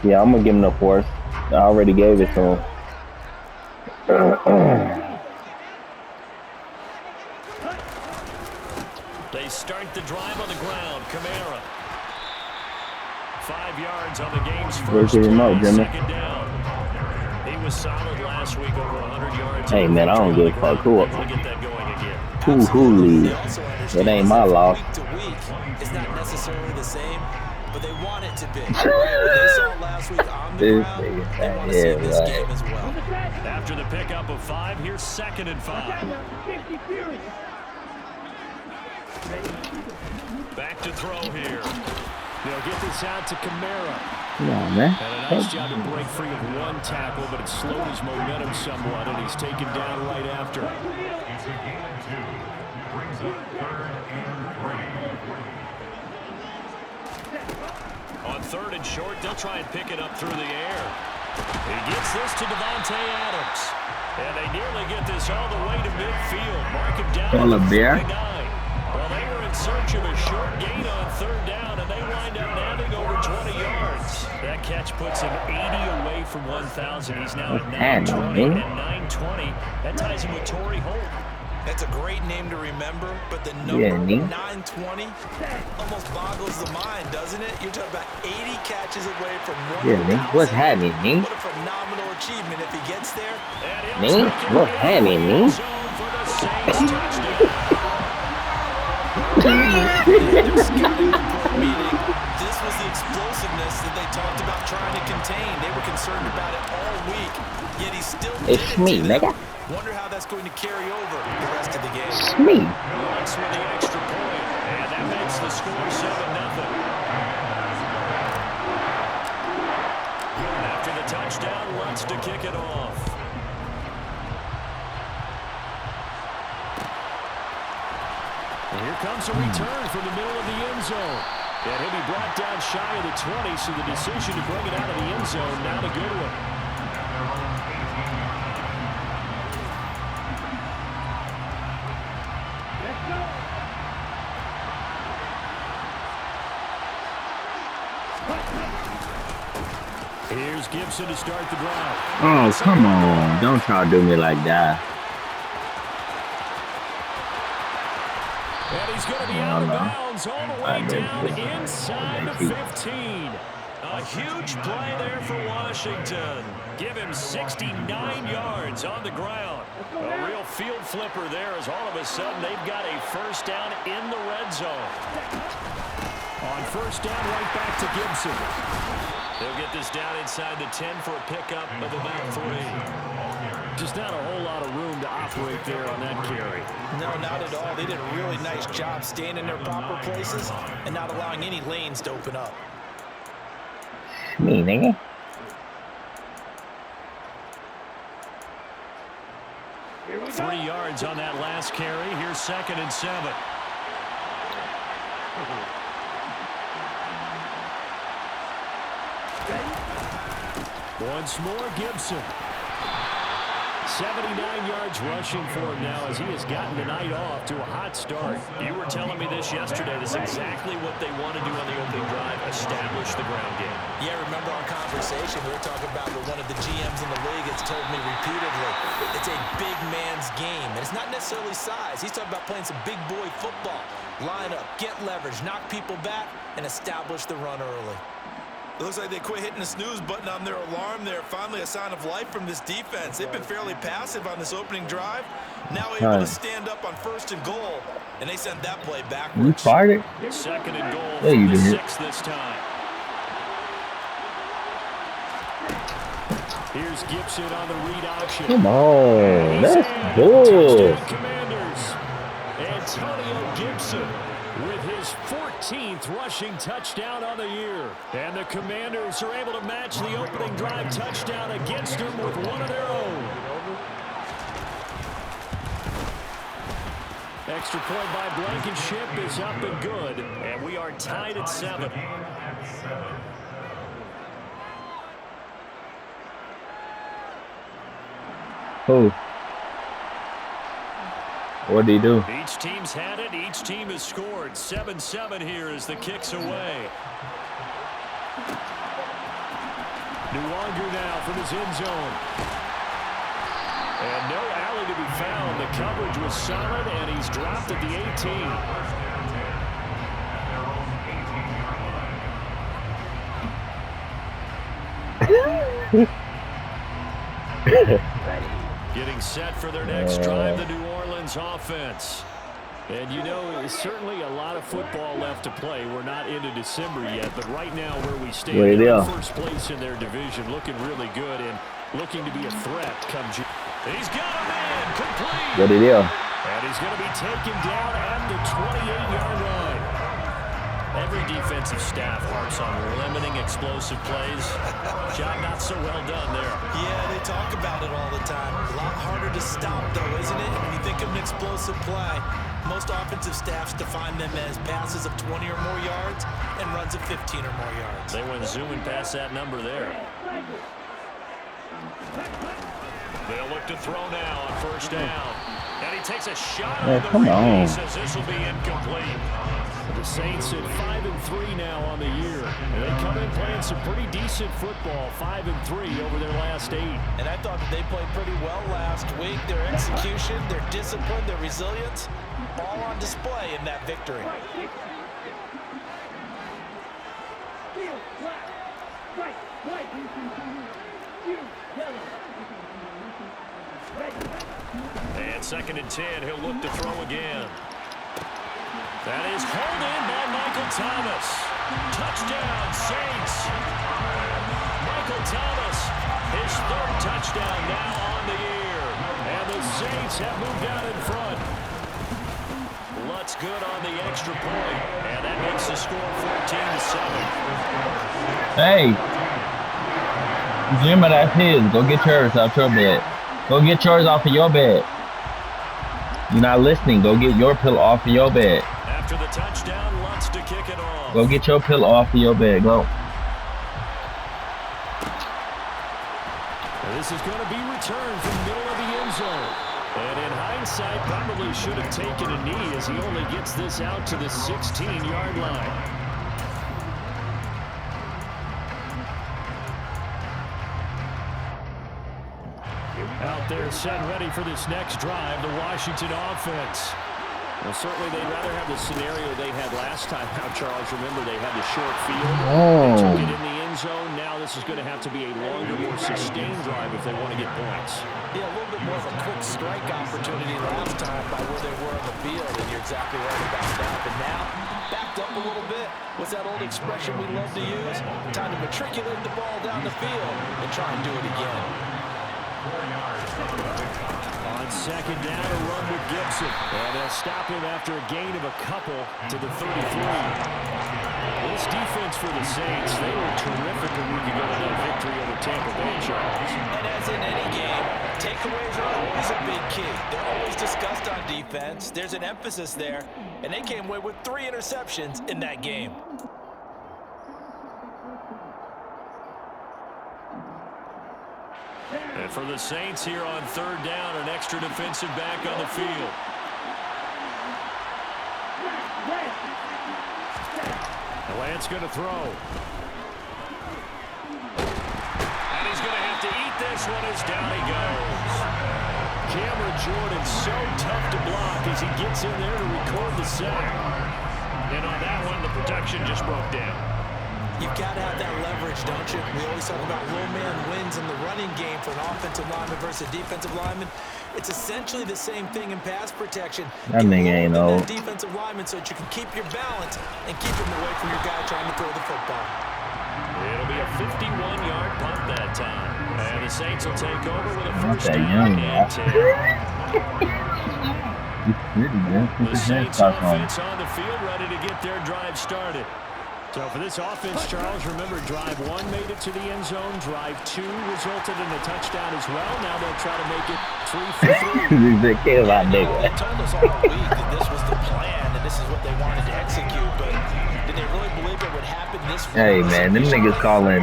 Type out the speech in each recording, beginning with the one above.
Yeah, I'm gonna give him the force. I already gave it to him. They start the drive on the ground. Kamara. 5 yards on the game's first remote, play, second down. He was solid last week, over 100 yards. Hey man, I don't give a fuck who leads. It ain't my loss. Week to week, it's not necessarily the same, but they want it to be. Right? They saw it last week on the ground. They want to see this game as well. After the pickup of 5, here's 2nd and 5. Back to throw here. They'll get this out to Kamara. Come on, man. And a nice job to break free of one tackle, but it slowed his momentum somewhat, and he's taken down right after. On 3rd and short, they'll try and pick it up through the air. He gets this to Devontae Adams. And they nearly get this all the way to midfield. Mark him down at the 49. Well, they were in search of a short gain on 3rd down, and they wind up nabbing over 20 yards. That catch puts him 80 away from 1,000. He's now at 920 and 920. That ties him with Torrey Holt. That's a great name to remember, but the number 920 almost boggles the mind, doesn't it? You're talking about 80 catches away from 1,000. What's happening, man? What a phenomenal achievement if he gets there. Man, what's happening, man? This was the explosiveness that they talked about trying to contain. They were concerned about it all week, yet he's still. It's me, nigga. Wonder how that's going to carry over the rest of the game. It's me. Looks for the extra point, and that makes the score 7-0. After the touchdown, wants to kick it off. And here comes a return from the middle of the end zone. And he'll be brought down shy of the 20, so the decision to bring it out of the end zone, not a good one. Here's Gibson to start the drive. Oh, come on. Don't try to do me like that. And he's going to be out of bounds all the way down inside the 15. A huge play there for Washington. Give him 69 yards on the ground. A real field flipper there as all of a sudden they've got a first down in the red zone. On first down, right back to Gibson. They'll get this down inside the 10 for a pickup of about 3. Just not a whole lot of room to operate there on that carry. No, not at all. They did a really nice job staying in their proper places and not allowing any lanes to open up. Me, nigga. Three yards on that last carry. Here's 2nd and 7. Once more, Gibson. 79 yards rushing for him now as he has gotten the night off to a hot start. You were telling me this yesterday. This is exactly what they want to do on the opening drive, establish the ground game. Yeah, remember our conversation we were talking about with one of the GMs in the league has told me repeatedly, it's a big man's game. And it's not necessarily size. He's talking about playing some big boy football. Line up, get leverage, knock people back, and establish the run early. It looks like they quit hitting the snooze button on their alarm there. Finally a sign of life from this defense. They've been fairly passive on this opening drive. Now able to stand up on 1st and goal. And they sent that play backwards. You farted? 2nd and goal yeah, you from the did. 6 this time. Here's Gibson on the read option. Come on. Let's go. Commanders. Antonio Gibson with his 14th rushing touchdown on the year. And the Commanders are able to match the opening drive touchdown against them with one of their own. Extra point by Blankenship is up and good. And we are tied at 7. Who? What did he do? Each team's had it. Each team has scored. 7-7 here as the kick's away. Nwangu now from his end zone. And no alley to be found. The coverage was solid, and he's dropped at the 18. Getting set for their next drive, the New Orleans offense. And, you know, it's certainly a lot of football left to play. We're not into December yet, but right now where we stand, in first place in their division, looking really good and looking to be a threat come June. He's got a man complete. What did he do? And he's going to be taken down at the 28-yard line. Every defensive staff harps on limiting explosive plays. Job not so well done there. Yeah, they talk about it all the time. A lot harder to stop, though, isn't it? When you think of an explosive play, most offensive staffs define them as passes of 20 or more yards and runs of 15 or more yards. They went zooming past that number there. They'll look to throw now on first down. And he takes a shot on the read. He says this will be incomplete. The Saints at 5-3 now on the year. And they come in playing some pretty decent football, 5-3 over their last 8. And I thought that they played pretty well last week. Their execution, their discipline, their resilience, all on display in that victory. And 2nd and 10, he'll look to throw again. That is hauled in by Michael Thomas. Touchdown, Saints. Michael Thomas, his 3rd touchdown now on the year. And the Saints have moved out in front. Lutz good on the extra point. And that makes the score 14-7. Hey. Jimmy, that's his. Go get yours off your bed. Go get yours off of your bed. You're not listening. Go get your pillow off of your bed. After the touchdown, Lutz to kick it off. Go get your pillow off of your bed. Go. This is going to be returned from the middle of the end zone. And in hindsight, probably should have taken a knee as he only gets this out to the 16-yard line. Out there set and ready for this next drive, the Washington offense. Well, certainly they'd rather have the scenario they had last time out, Charles. Remember, they had the short field. They took it in the end zone. Now this is going to have to be a longer, more sustained drive if they want to get points. Yeah, a little bit more of a quick strike opportunity last time by where they were on the field, and you're exactly right about that. But now, backed up a little bit. What's that old expression we love to use? Time to matriculate the ball down the field and try and do it again. On 2nd down, a run with Gibson. And they'll stop him after a gain of a couple to the 33. This defense for the Saints, they were terrific a week ago in that victory over Tampa Bay, Charles. And as in any game, takeaways are always a big key. They're always discussed on defense. There's an emphasis there. And they came away with 3 interceptions in that game. And for the Saints here on 3rd down, an extra defensive back on the field. And Lance going to throw. And he's going to have to eat this one as down he goes. Cameron Jordan so tough to block as he gets in there to record the sack. And on that one, the protection just broke down. You've got to have that leverage, don't you? We always talk about low man wins in the running game for an offensive lineman versus a defensive lineman. It's essentially the same thing in pass protection. That nigga ain't old. Defensive lineman so that you can keep your balance and keep him away from your guy trying to throw the football. It'll be a 51-yard punt that time. And the Saints will take over with a first down and 10. He's pretty good. Put The the Saints headscarf on. offense on the field, ready to get their drive started. So for this offense, Charles, remember, drive 1 made it to the end zone. Drive 2 resulted in a touchdown as well. Now they'll try to make it 3 for 3. They care about They nigga. told us all week that this was the plan and this is what they wanted to execute, but did they really believe it would happen this way? Hey man, them niggas calling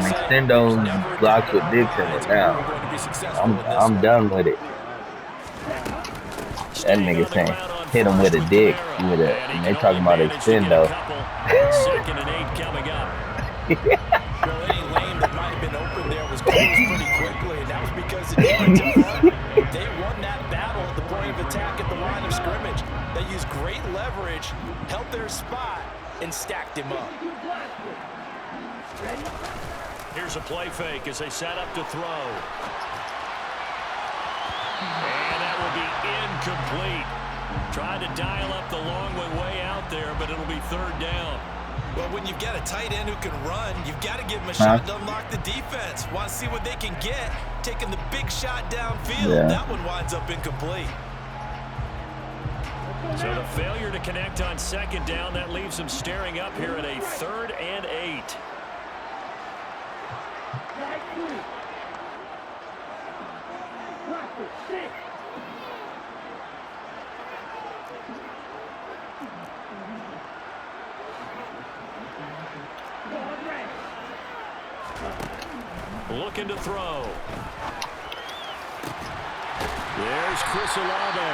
extendos blocks with dicks in it now. I'm done with it. That nigga saying hit him with a dick and they talking about extendo. Second and 8 coming up. Well, any lane that might have been open there was closed pretty quickly, and that was because the defensive front, they won that battle at the point of attack at the line of scrimmage. They used great leverage, held their spot, and stacked him up. Here's a play fake as they set up to throw. And that will be incomplete. Tried to dial up the long way out there, but it'll be 3rd down. Well, when you've got a tight end who can run, you've got to give him a shot to unlock the defense. Want to see what they can get, taking the big shot downfield. Yeah. That one winds up incomplete. So the failure to connect on 2nd down, that leaves them staring up here at a 3rd and 8. Looking to throw. There's Chris Olave.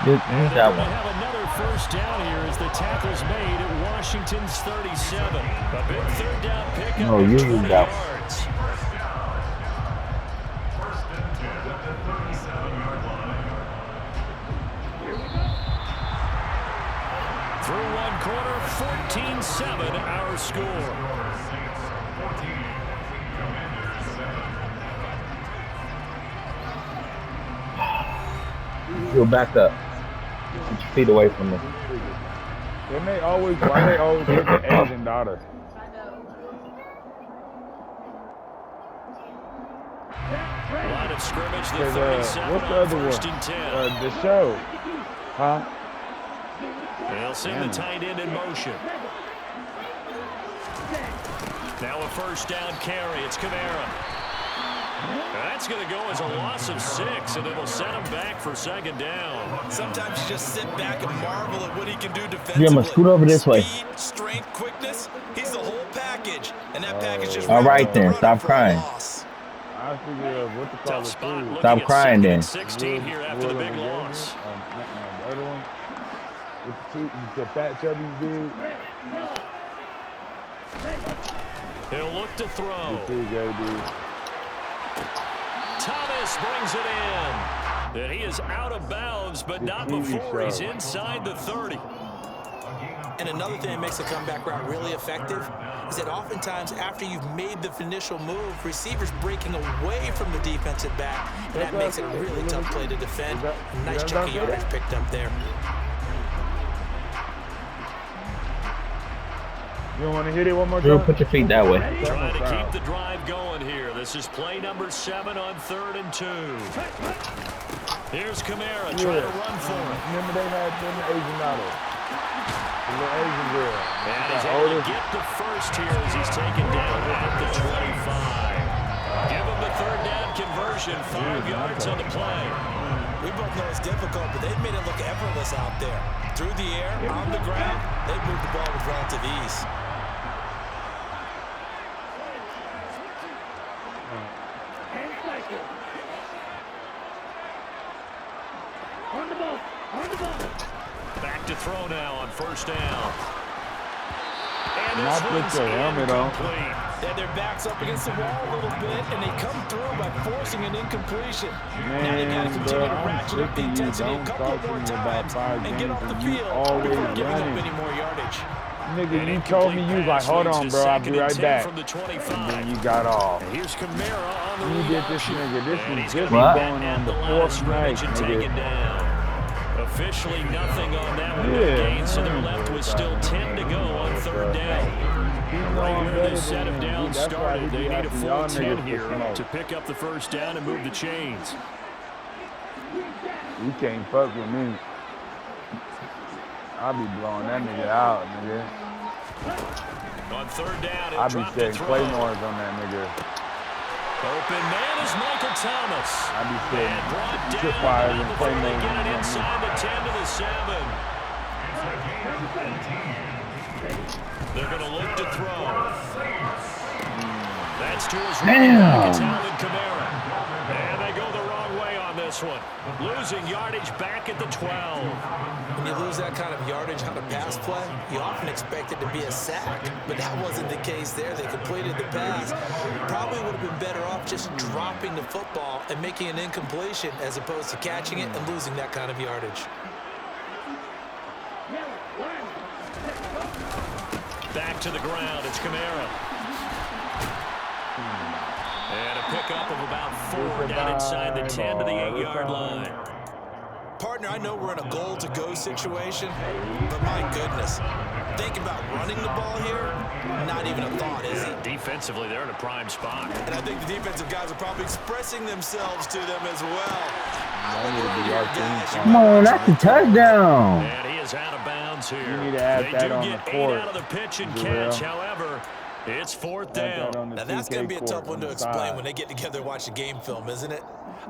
Here's that They one. have another 1st down here as the tackle's made at Washington's 37. A big 3rd down pickup No, of you 20 use that one. yards. Through 1 quarter, 14-7 our score. You'll back up. Get your feet away from me. Why they always hit the Asian daughter? Line of scrimmage, the 37 What's the on other 1st one? and 10. The show. Huh? They'll send the tight end in motion. Now a 1st down carry. It's Kamara. That's going to go as a loss of 6, and it'll set him back for 2nd down. Sometimes you just sit back and marvel at what he can do defensively. Yeah, I'm gonna scoot over this way. Speed, strength, quickness, he's the whole package. And that package just All wrapped right up the then, runner stop for a crying. loss. I figure what to call Tough it spot. too. Looking Stop at crying 2nd then. and 16 here after the big loss. The other one. With the fat chubby dude. He'll look to throw. Big dude. Thomas brings it in. And he is out of bounds, but not before he's inside the 30. And another thing that makes the comeback route really effective is that oftentimes after you've made the initial move, receivers breaking away from the defensive back, and that makes it a really tough play to defend. A nice chunk of yardage picked up there. You want to hit it one more Drew, time? put your feet that way. Trying to keep the drive going here. This is play number 7 on 3rd and 2. Here's Kamara trying to run for it. Remember they had them Asian daughter. The little Asian girl. And he's able to get the first here as he's taken down at the 25. Give him the 3rd down conversion. 5 yards on the play. We both know it's difficult, but they've made it look effortless out there. Through the air, on the ground, they've moved the ball with relative ease. Back to throw now on 1st down. And Not this with one's your helmet on. incomplete. They had their backs up against the wall a little bit, and they come through by forcing an incompletion. Now they got to continue to ratchet up the intensity a couple more times and get off the field before giving up any more yardage. Nigga, you told me you was like, hold on, bro, I'll be right back. From the 25. And then you got off. And here's Kamara on the You lead did this, option. nigga. This And is he's just gonna be going back on at the line of 4th night, scrimmage and taken nigga. down. Officially nothing on that one. Yeah, Gain, so they're left with still 10 to go on 3rd down. Right where this set of downs started, they need a full 10 here to pick up the 1st down and move the chains. You can't fuck with me. I'll be blowing that nigga out, nigga. On third down, I'll be setting claymores on that nigga. Open man is Michael Thomas. I'll be And setting brought tripwires down and before they claymores get on it that inside the 10 to the 7. They're going to look to throw. That's to his running back. It's Alvin Kamara. And they go the wrong way on this one. Losing yardage back at the 12. When you lose that kind of yardage on a pass play, you often expect it to be a sack, but that wasn't the case there. They completed the pass. Probably would have been better off just dropping the football and making an incompletion as opposed to catching it and losing that kind of yardage. Back to the ground. It's Kamara. And a pickup of about 4 down inside the 10 to the 8-yard line. Partner, I know we're in a goal-to-go situation, but my goodness, think about running the ball here, not even a thought, is it? Defensively, they're in a prime spot. And I think the defensive guys are probably expressing themselves to them as well. Come on, that's a touchdown. And he is out of bounds here. You need to add that on the court. 8 out of the pitch and catch, however, it's 4th down. Now that's going to be a tough one to explain when they get together and watch the game film, isn't it?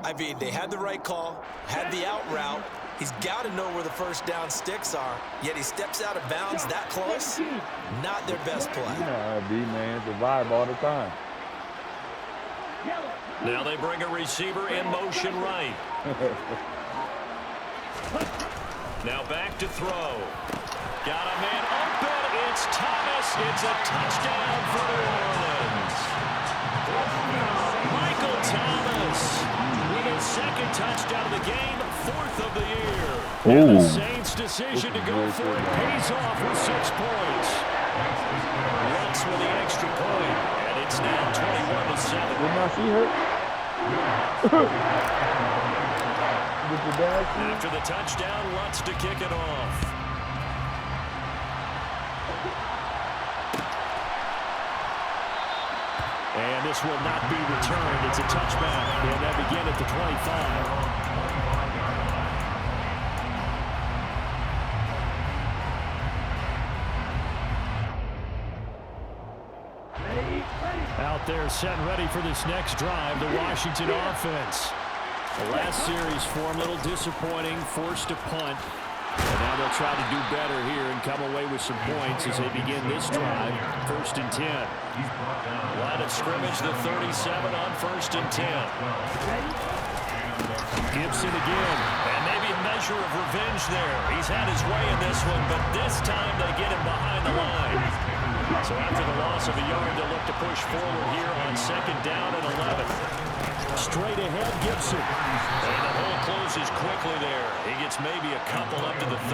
I mean, they had the right call, had the out route. He's got to know where the first down sticks are, yet he steps out of bounds that close. Not their best play. Yeah, D-man, it's a vibe all the time. Now they bring a receiver in motion right. Now back to throw. Got a man open. It's Thomas. It's a touchdown for New Orleans. Michael Thomas with his second touchdown of the game, 4th of the year. And the Saints' decision to go for it pays off with 6 points. Lutz with the extra point, and it's now 21-7. Didn't I see her? After the touchdown, Lutz to kick it off. And this will not be returned. It's a touchback. And they begin at the 25. Out there set and ready for this next drive, the Washington offense. The last series for them, a little disappointing, forced to punt. And now they'll try to do better here and come away with some points as they begin this drive. 1st and 10. Line of scrimmage, the 37 on 1st and 10. Gibson again. And maybe a measure of revenge there. He's had his way in this one, but this time they get him behind the line. So after the loss of a yard, they'll look to push forward here on 2nd down and 11. Straight ahead, Gibson. And the hole closes quickly there. He gets maybe a couple up to the 38.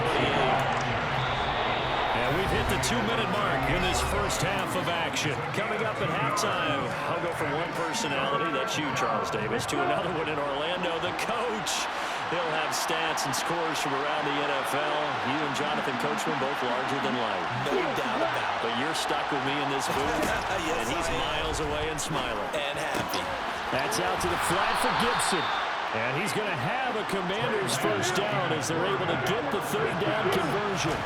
And we've hit the 2-minute mark in this first half of action. Coming up at halftime, I'll go from one personality, that's you, Charles Davis, to another one in Orlando, the coach. He'll have stats and scores from around the NFL. You and Jonathan Coachman both larger than life. No doubt about it. But you're stuck with me in this booth, Yes, and he's miles away and smiling. And happy. That's out to the flat for Gibson. And he's going to have a Commander's first down as they're able to get the 3rd down conversion.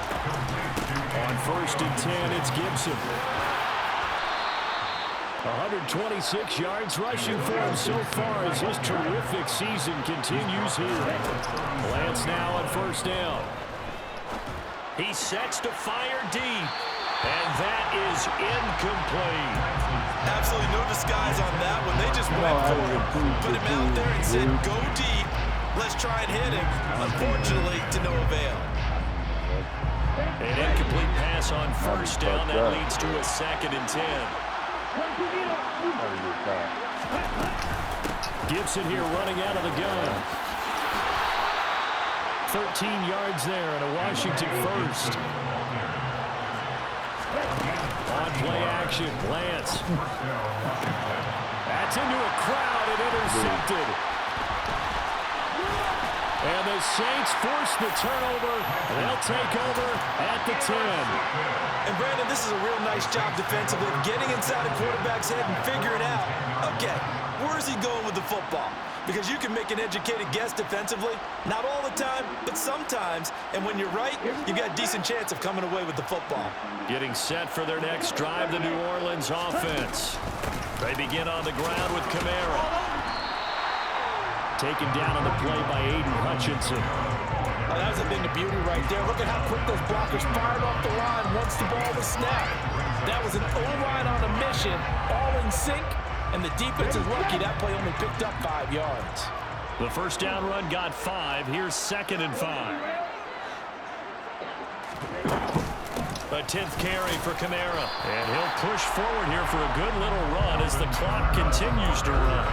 On 1st and 10, it's Gibson. 126 yards rushing for him so far as his terrific season continues here. Lance now on 1st down. He sets to fire deep. And that is incomplete. Absolutely no disguise on that one. They just went for it. Put him out there and said, go deep. Let's try and hit him. Unfortunately, to no avail. An incomplete pass on 1st down. That leads to a 2nd and 10. Gibson here running out of the gun. 13 yards there and a Washington first. On play action, Lance. That's into a crowd and intercepted. And the Saints force the turnover. They'll take over at the 10. And Brandon, this is a real nice job defensively, getting inside a quarterback's head and figuring out, okay, where's he going with the football? Because you can make an educated guess defensively. Not all the time, but sometimes. And when you're right, you've got a decent chance of coming away with the football. Getting set for their next drive, the New Orleans offense. They begin on the ground with Kamara. Taken down on the play by Aiden Hutchinson. Oh, that was a thing of beauty right there. Look at how quick those blockers fired off the line once the ball was snapped. That was an O-line on a mission, all in sync. And the defense is lucky that play only picked up 5 yards. The first down run got 5. Here's 2nd and 5. A 10th carry for Kamara. And he'll push forward here for a good little run as the clock continues to run.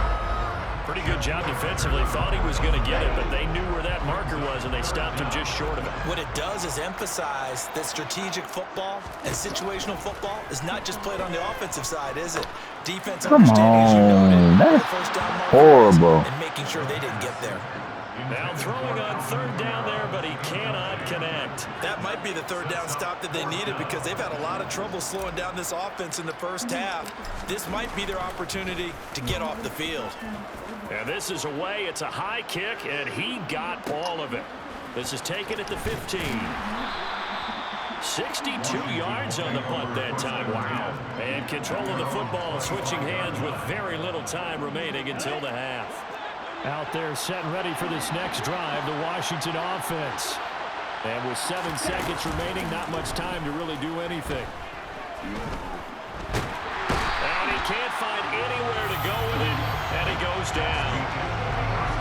Pretty good job defensively. Thought he was going to get it, but they knew where that marker was, and they stopped him just short of it. What it does is emphasize that strategic football and situational football is not just played on the offensive side, is it? Defense understanding, as you noted, that's first down horrible. And making sure they didn't get there. Now throwing on 3rd down there, but he cannot connect. That might be the 3rd down stop that they needed because they've had a lot of trouble slowing down this offense in the first half. This might be their opportunity to get off the field. And this is away. It's a high kick, and he got all of it. This is taken at the 15. 62 yards on the punt that time. Wow. And control of the football, switching hands with very little time remaining until the half. Out there set and ready for this next drive, the Washington offense. And with 7 seconds remaining, not much time to really do anything. And he can't find anywhere to go with it, and he goes down.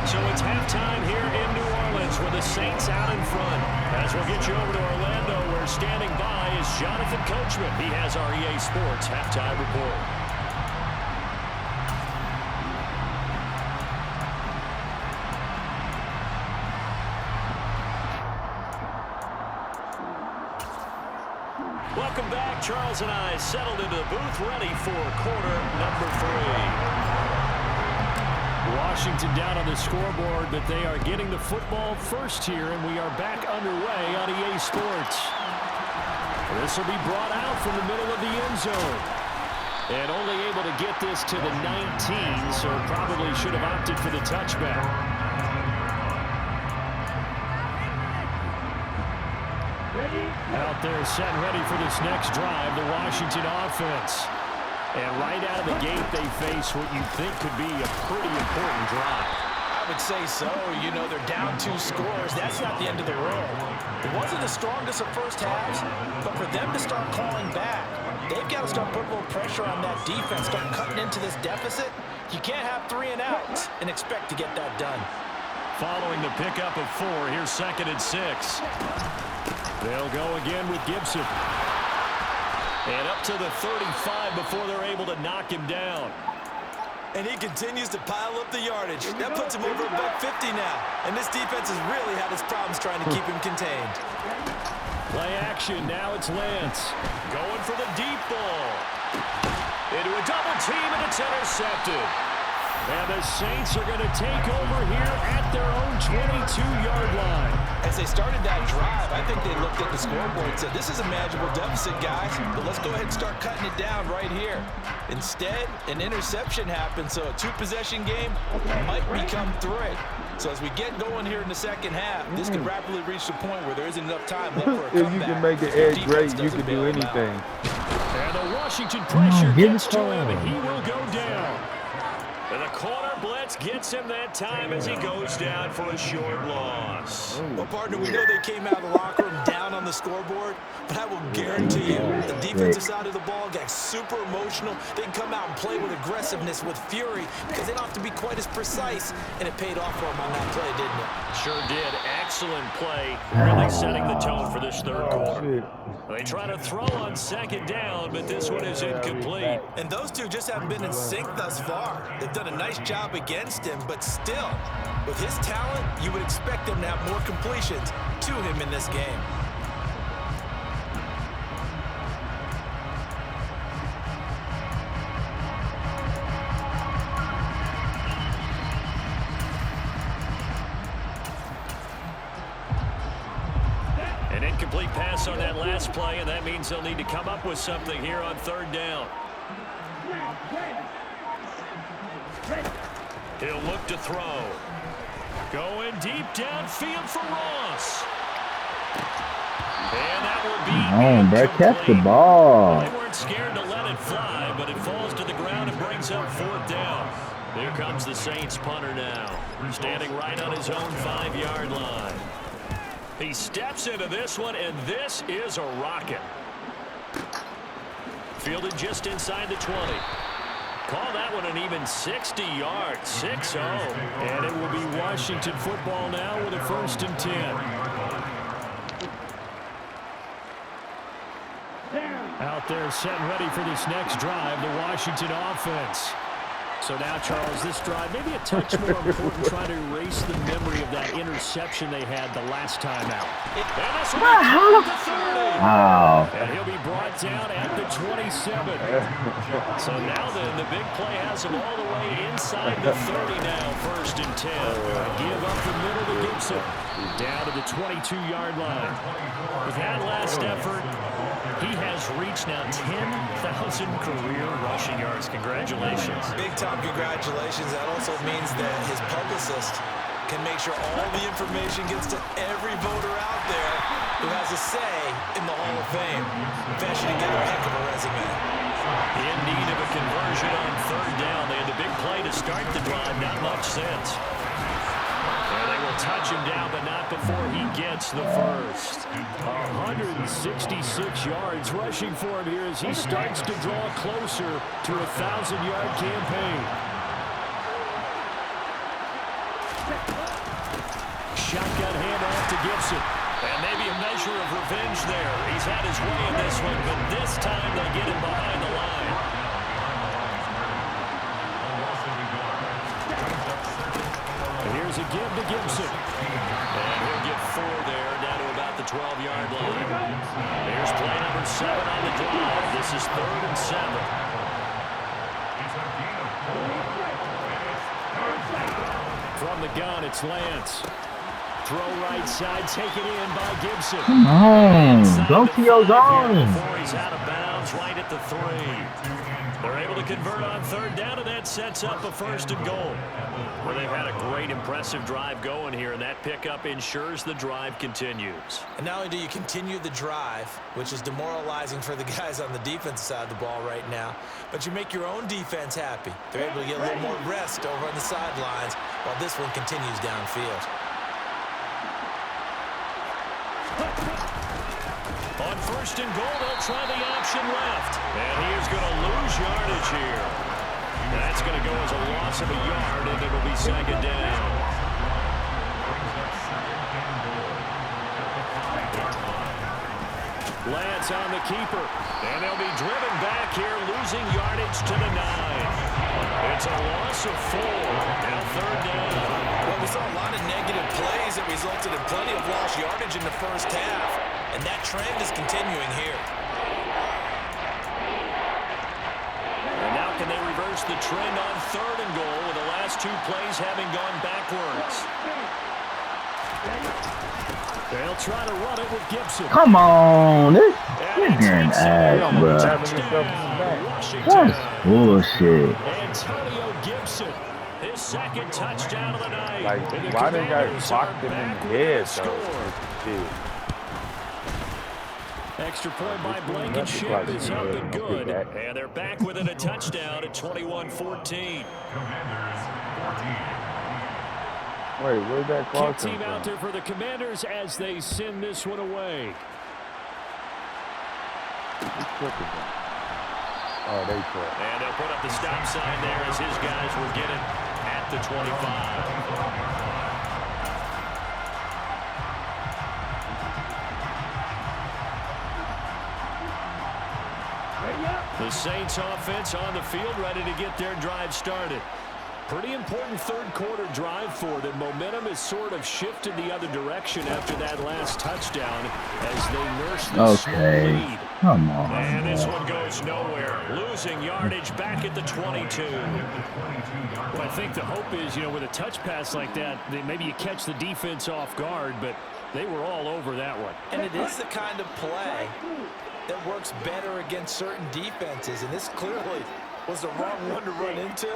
So it's halftime here in New Orleans with the Saints out in front. As we'll get you over to Orlando, where standing by is Jonathan Coachman. He has our EA Sports halftime report. Welcome back. Charles and I settled into the booth, ready for quarter number 3. Washington down on the scoreboard, but they are getting the football first here, and we are back underway on EA Sports. This will be brought out from the middle of the end zone. And only able to get this to the 19, so probably should have opted for the touchback. Out there set and ready for this next drive, the Washington offense. And right out of the gate, they face what you think could be a pretty important drive. I would say so. You know, they're down 2 scores. That's not the end of the world. It wasn't the strongest of first halves, but for them to start calling back, they've got to start putting a little pressure on that defense, start cutting into this deficit. You can't have 3 and outs and expect to get that done. Following the pickup of 4, here's 2nd and 6. They'll go again with Gibson. And up to the 35 before they're able to knock him down. And he continues to pile up the yardage. That puts him over $150 now. And this defense has really had its problems trying to keep him contained. Play action. Now it's Lance. Going for the deep ball. Into a double team, and it's intercepted. And the Saints are going to take over here at their own 22-yard line. As they started that drive, I think they looked at the scoreboard and said, this is a manageable deficit, guys, but let's go ahead and start cutting it down right here. Instead, an interception happened, so a 2-possession game might become 3. So as we get going here in the second half, this could rapidly reach the point where there isn't enough time left for a comeback. If you can make it edge great, you can do anything. And the Washington pressure gets to him, and he will go down. And the corner blitz gets him that time as he goes down for a short loss. Well, partner, we know they came out of the locker room down on the scoreboard, but I will guarantee you the defensive side of the ball got super emotional. They can come out and play with aggressiveness, with fury, because they don't have to be quite as precise, and it paid off for them on that play, didn't it? Sure did. Excellent play, really setting the tone for this 3rd quarter. They try to throw on 2nd down, but this one is incomplete. And those two just haven't been in sync thus far. They've done a nice job against him, but still, with his talent, you would expect them to have more completions to him in this game. An incomplete pass on that last play, and that means they'll need to come up with something here on 3rd down. He'll look to throw. Going deep downfield for Ross. And that will be bro, catch the incomplete. ball. They weren't scared to let it fly, but it falls to the ground and brings up 4th down. Here comes the Saints punter now, standing right on his own 5-yard line. He steps into this one, and this is a rocket. Fielded just inside the 20. Call that one an even 60 yards, 6-0. And it will be Washington football now with a 1st and 10. Out there set and ready for this next drive, the Washington offense. So now, Charles, this drive maybe a touch more important, trying to erase the memory of that interception they had the last time out. And this will be at the 30. Wow. And he'll be brought down at the 27. So now then, the big play has him all the way inside the 30 now, 1st and 10. Give up the middle to Gibson. Down to the 22-yard line. With that last effort, he has reached now 10,000 career rushing yards. Congratulations. Big-time congratulations. That also means that his publicist can make sure all the information gets to every voter out there who has a say in the Hall of Fame. Fashioning together a heck of a resume. In need of a conversion on 3rd down. They had the big play to start the drive. Not much sense. And they will touch him down, but not before he gets the first. 166 yards rushing for him here as he starts to draw closer to a 1,000-yard campaign. Shotgun handoff to Gibson. And maybe a measure of revenge there. He's had his way in this one, but this time they get him behind the line. And here's a give to Gibson. And he'll get 4 there, down to about the 12-yard line. Here's play number 7 on the drive. This is 3rd and 7. From the gun, it's Lance. Throw right side, taken in by Gibson. Come on, go to your zone. Before he's out of bounds, right at the 3. They're able to convert on 3rd down, and that sets up a 1st and goal. Well, they've had a great, impressive drive going here, and that pickup ensures the drive continues. And not only do you continue the drive, which is demoralizing for the guys on the defensive side of the ball right now, but you make your own defense happy. They're able to get a little more rest over on the sidelines while this one continues downfield. On 1st and goal, they'll try the option left. And he is going to lose yardage here. That's going to go as a loss of a yard, and it'll be 2nd down. Lance on the keeper. And they'll be driven back here, losing yardage to the 9. It's a loss of 4. Now 3rd down. Well, we saw a lot of negative plays that resulted in plenty of lost yardage in the first half, and that trend is continuing here. And now can they reverse the trend on 3rd and goal with the last 2 plays having gone backwards? They'll try to run it with Gibson. Come on, this an ass, bro. That's bullshit. Antonio Gibson, his 2nd touchdown of the night. Like, why they got clocked him in the head, though? Shit. Extra point by Blankenship is up and good. And they're back within a touchdown at 21-14. Wait, where'd that clock Kick team out there for the Commanders as they send this one away. Oh, they took. And they'll put up the stop sign there as his guys will get it at the 25. The Saints offense on the field, ready to get their drive started. Pretty important 3rd quarter drive for them. Momentum has sort of shifted the other direction after that last touchdown as they nurse this lead. Come on. And this one goes nowhere. Losing yardage back at the 22. Well, I think the hope is, with a touch pass like that, maybe you catch the defense off guard, but they were all over that one. And it is the kind of play that works better against certain defenses, and this clearly Was the wrong one to run into.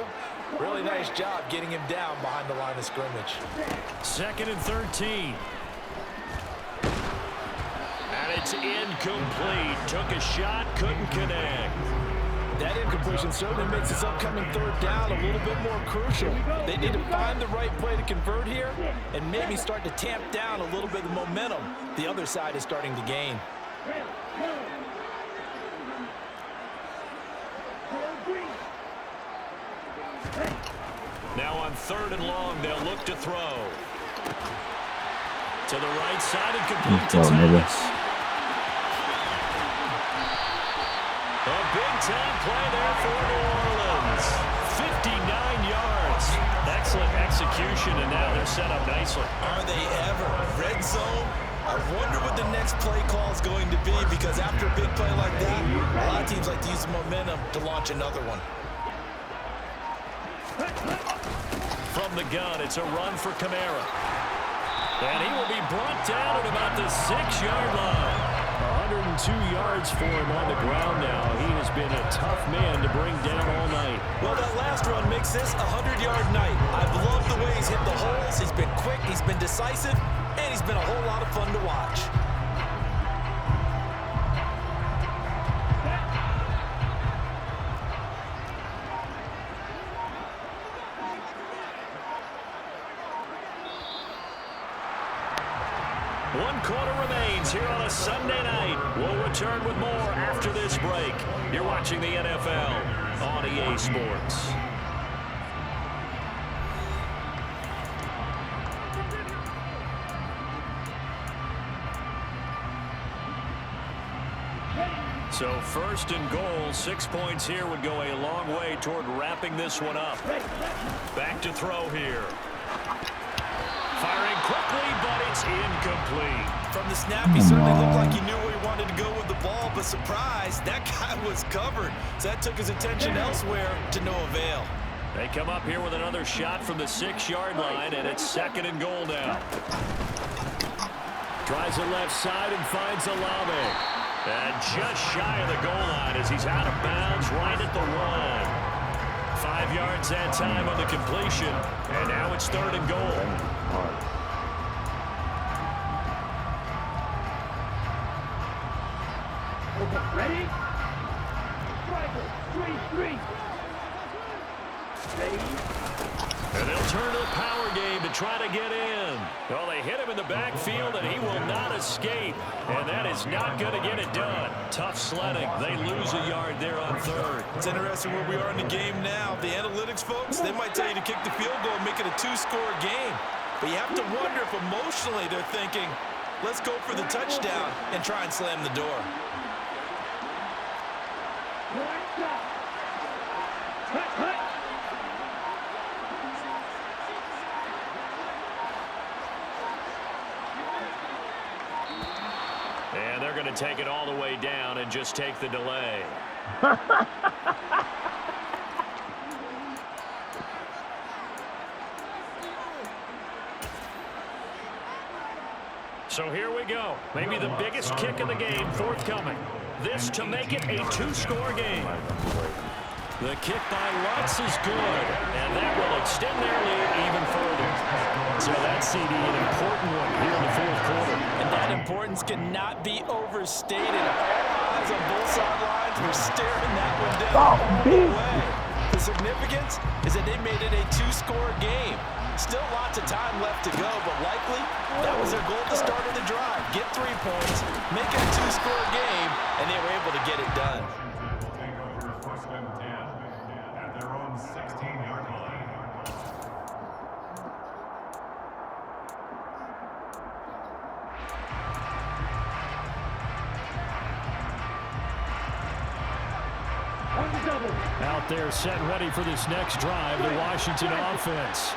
Really nice job getting him down behind the line of scrimmage. 2nd and 13. And it's incomplete. Took a shot, couldn't connect. That incompletion certainly makes this upcoming 3rd down a little bit more crucial. They need to find the right play to convert here and maybe start to tamp down a little bit of the momentum the other side is starting to gain. Now on 3rd and long, they'll look to throw. To the right side and complete to Thomas. A big-time play there for New Orleans. 59 yards. Excellent execution, and now they're set up nicely. Are they ever? Red zone? I wonder what the next play call is going to be, because after a big play like that, a lot of teams like to use the momentum to launch another one. From the gun, it's a run for Kamara. And he will be brought down at about the 6-yard line. 102 yards for him on the ground now. He has been a tough man to bring down all night. Well, that last run makes this a 100-yard night. I've loved the way he's hit the holes. He's been quick, he's been decisive, and he's been a whole lot of fun to watch. One quarter remains here on a Sunday night. We'll return with more after this break. You're watching the NFL on EA Sports. So 1st and goal, 6 points here would go a long way toward wrapping this one up. Back to throw here. Firing quickly, but it's incomplete. From the snap, he certainly looked like he knew where he wanted to go with the ball, but surprise, that guy was covered. So that took his attention elsewhere to no avail. They come up here with another shot from the 6-yard line, and it's 2nd and goal now. Tries the left side and finds Olave. And just shy of the goal line as he's out of bounds right at the 1. 5 yards that time on the completion, and now it's 3rd and goal. Ready? Ready? And they'll turn to the power game to try to get in. Well, they hit him in the backfield, and he will not escape. And that is not going to get it done. Tough sledding. They lose a yard there on 3rd. It's interesting where we are in the game now. The analytics folks, they might tell you to kick the field goal and make it a 2-score game. But you have to wonder if emotionally they're thinking, let's go for the touchdown and try and slam the door. And they're going to take it all the way down and just take the delay. So here we go. Maybe the biggest kick of the game forthcoming. This to make it a 2-score game. The kick by Lutz is good, and that will extend their lead even further. So that's, CD, an important one here in the 4th quarter. And that importance cannot be overstated. All eyes on both sidelines were staring that one down all the way. The significance is that they made it a 2-score game. Still lots of time left to go, but likely that was their goal at the start of the drive. Get 3 points, make it a 2-score game, and they were able to get it done. Out there set ready for this next drive, the Washington offense.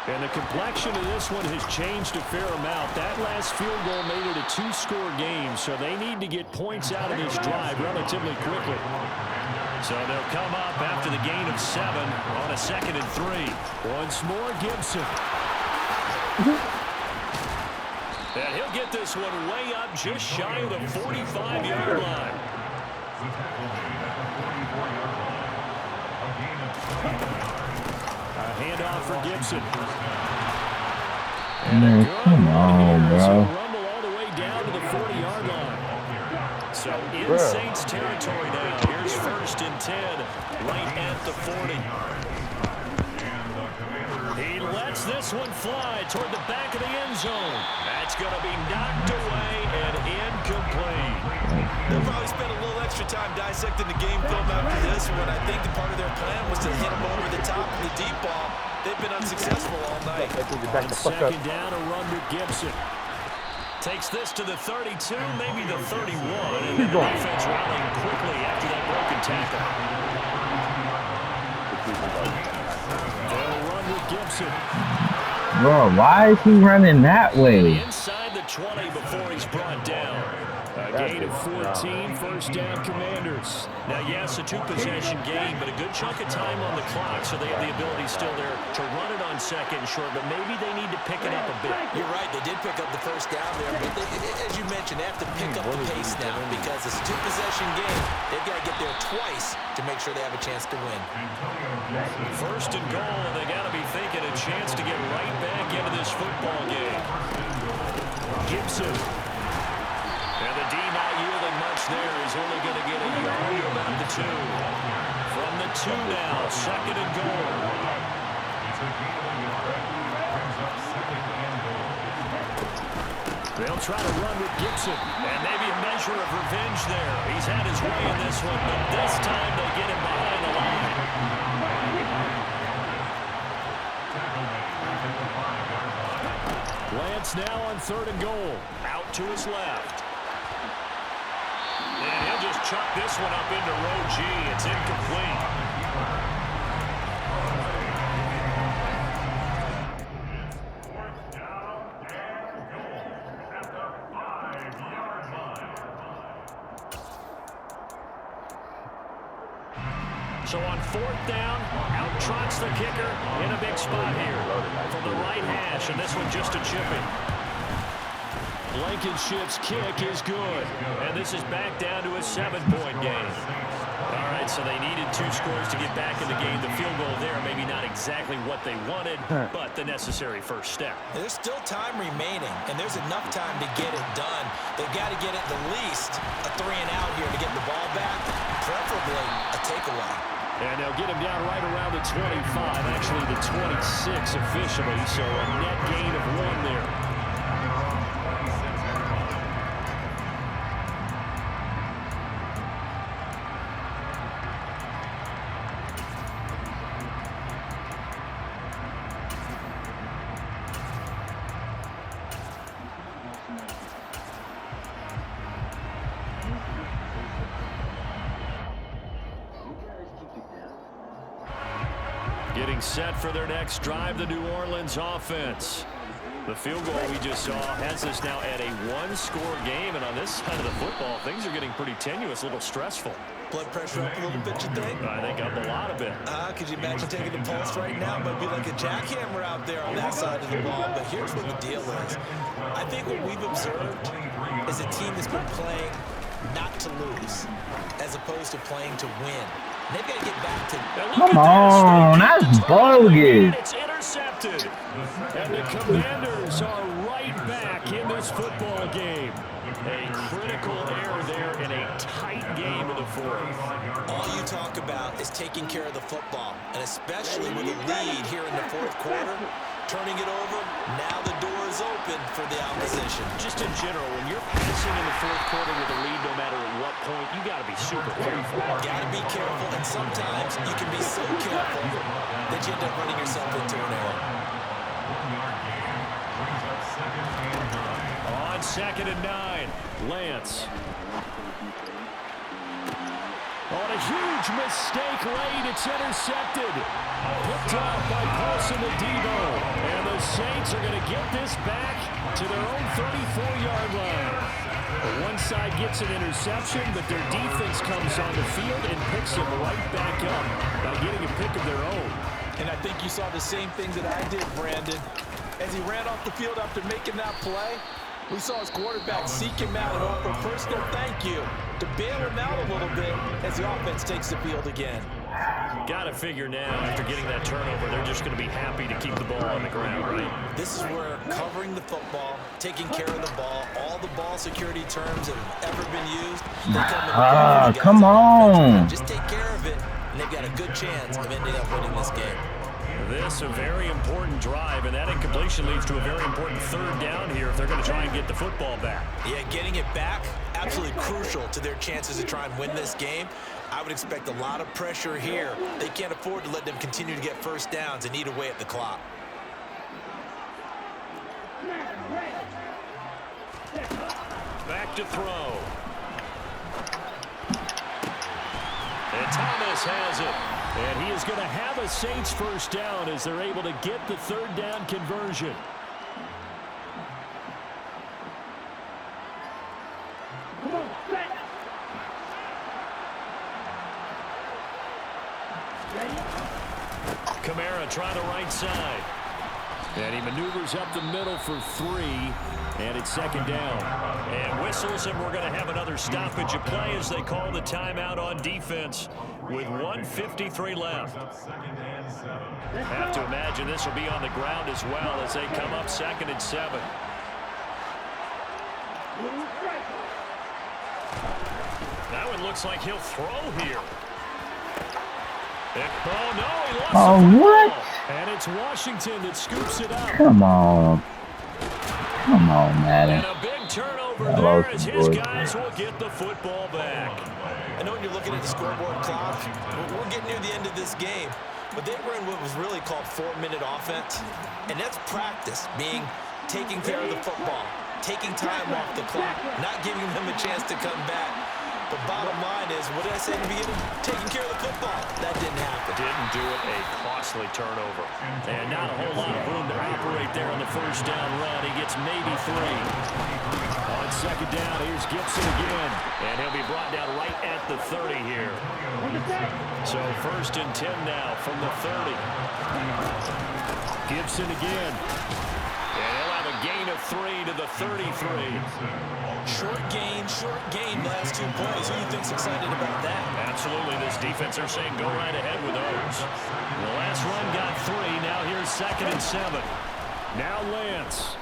And the complexion of this one has changed a fair amount. That last field goal made it a 2-score game, so they need to get points out of this drive relatively quickly. So they'll come up after the gain of 7 on a 2nd and 3. Once more, Gibson. And he'll get this one way up just shy of the 45-yard line. Handoff for Gibson. Man, come on, bro. Rumble all the way down to the 40-yard line. So in Saints territory now. Here's 1st and 10, right at the 40. He lets this one fly toward the back of the end zone. That's going to be knocked away and incomplete. They'll probably spend a little extra time dissecting the game film after this one. I think the part of their plan was to hit him over the top of the deep ball. They've been unsuccessful all night. On 2nd down, a run to Gibson. Takes this to the 32, maybe the 31, and then the defense rallying quickly after that broken tackle. They'll run with Gibson. Bro, why is he running that way? Inside the 20 before he's brought down. A gain of 14, 1st down Commanders. Now, yes, a 2-possession game, but a good chunk of time on the clock, so they have the ability still there to run it on 2nd and short, but maybe they need to pick it up a bit. You're right, they did pick up the 1st down there, but as you mentioned, they have to pick up the pace now because it's a 2-possession game. They've got to get there twice to make sure they have a chance to win. 1st and goal, and they got to be thinking a chance to get right back into this football game. Gibson. And the D not yielding much there. He's only going to get a yard to about the 2. From the 2 now, 2nd and goal. They'll try to run with Gibson. And maybe a measure of revenge there. He's had his way in this one, but this time they get him behind the line. Lance now on 3rd and goal. Out to his left. And he'll just chuck this one up into row G. It's incomplete. So on 4th down, out trots the kicker in a big spot here from the right hash, and this one just a chipping. Blankenship's kick is good, and this is back down to a 7-point game. All right, so they needed 2 scores to get back in the game. The field goal there, maybe not exactly what they wanted, but the necessary first step. There's still time remaining, and there's enough time to get it done. They've got to get at the least a 3-and-out here to get the ball back, preferably a takeaway. And they'll get him down right around the 25, actually the 26 officially, so a net gain of 1 there. Getting set for their next drive, the New Orleans offense. The field goal we just saw has us now at a 1-score game, and on this side of the football, things are getting pretty tenuous, a little stressful. Blood pressure up a little bit, you think? I think up a lot of it. Could you imagine taking the pulse right now? It might be like a jackhammer out there on that side of the ball, but here's what the deal is. I think what we've observed is a team that's been playing not to lose, as opposed to playing to win. They've got to get back to... Come on, that's bogus. It's intercepted. And the Commanders are right back in this football game. A critical error there in a tight game of the 4th. All you talk about is taking care of the football, and especially with a lead here in the 4th quarter, turning it over, now the door is open for the opposition. Just in general, when you're passing in the 4th quarter with a lead, no matter at what point, you got to be super careful. Got to be careful, and sometimes you can be so careful that you end up running yourself into an error. On 2nd and 9, Lance. On a huge mistake late, it's intercepted. Picked up by Paulson and Debo. And the Saints are going to get this back to their own 34-yard line. One side gets an interception, but their defense comes on the field and picks them right back up by getting a pick of their own. And I think you saw the same thing that I did, Brandon. As he ran off the field after making that play, we saw his quarterback seek him out and offer a personal thank you to bail him out a little bit as the offense takes the field again. Got to figure now, after getting that turnover, they're just going to be happy to keep the ball on the ground, right? This is where covering the football, taking care of the ball, all the ball security terms that have ever been used, they come into play. Come on. Just take care of it, and they've got a good chance of ending up winning this game. This a very important drive, and that incompletion leads to a very important third down here if they're going to try and get the football back. Yeah, getting it back, absolutely crucial to their chances to try and win this game. I would expect a lot of pressure here. They can't afford to let them continue to get first downs and eat away at the clock. Back to throw. And Thomas has it. And he is going to have a Saints first down as they're able to get the third down conversion. Kamara trying to right side. And he maneuvers up the middle for 3. And it's second down. And whistles, and we're going to have another stoppage of play as they call the timeout on defense with 1:53 left. Have to imagine this will be on the ground as well as they come up 2nd and 7. That one looks like he'll throw here. Oh, no, he lost the football. What? And it's Washington that scoops it up. Come on. Come on, Madden. And a big turnover there as his guys will get the football back. I know when you're looking at the scoreboard clock, we're getting near the end of this game, but they were in what was really called 4-minute offense, and that's practice, being taking care of the football, taking time off the clock, not giving them a chance to come back. The bottom line is, what did I say in the beginning? Taking care of the football. That didn't happen. Didn't do it. A costly turnover. And not a whole lot of room to operate there on the first down run. He gets maybe 3. On second down, here's Gibson again. And he'll be brought down right at the 30 here. So 1st and 10 now from the 30. Gibson again. And he'll have a gain of 3 to the 33. Short gain, last 2 plays. Who do you think's excited about that? Absolutely, this defense, they're saying go right ahead with those. The last run got 3. Now here's 2nd and 7. Now Lance.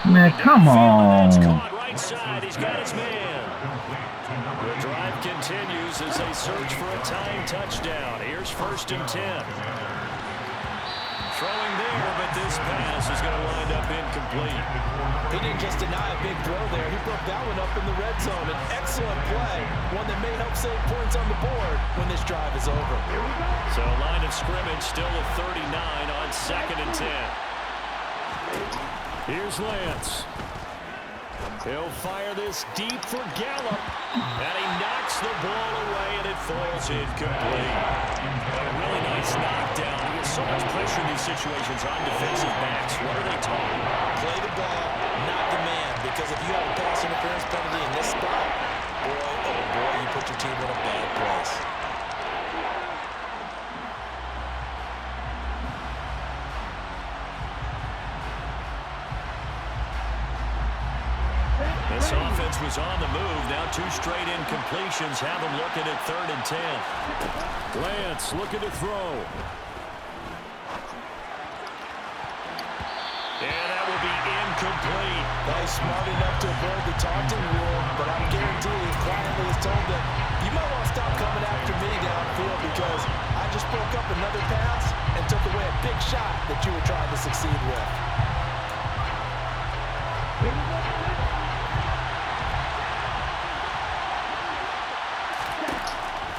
Man, come That's on. caught right side. He's got his man. The drive continues as they search for a tying touchdown. Here's 1st and 10. Throwing there, but this pass is going to wind up incomplete. He didn't just deny a big throw there. He broke that one up in the red zone. An excellent play, one that may help save points on the board when this drive is over. So line of scrimmage still at 39 on 2nd and 10. Here's Lance. He'll fire this deep for Gallup. And he knocks the ball away, and it falls incomplete. A really nice knockdown. You get so much pressure in these situations on defensive backs. What are they taught? Play the ball, not the man. Because if you have a pass interference penalty in this spot, boy, oh boy, you put your team in a bad place. This offense was on the move. Now 2 straight incompletions have them looking at 3rd and 10. Lance looking to throw. And that will be incomplete. Well, he's smart enough to avoid the taunting rule, but I guarantee he quietly was told that you might want to stop coming after me downfield because I just broke up another pass and took away a big shot that you were trying to succeed with.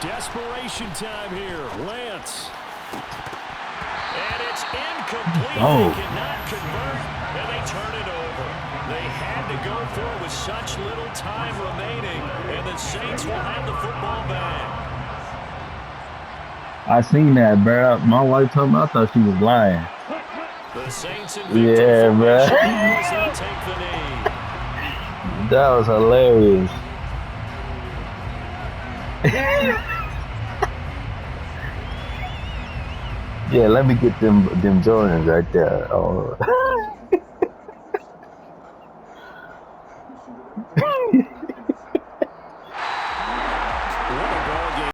Desperation time here. Lance. And it's incomplete. Oh. They cannot convert, and they turn it over. They had to go for it with such little time remaining, and the Saints will have the football back. I seen that, bro. My wife told me I thought she was lying. The Saints in Yeah, bro. they take the knee. That was hilarious. Yeah, let me get them Jordans right there. Oh.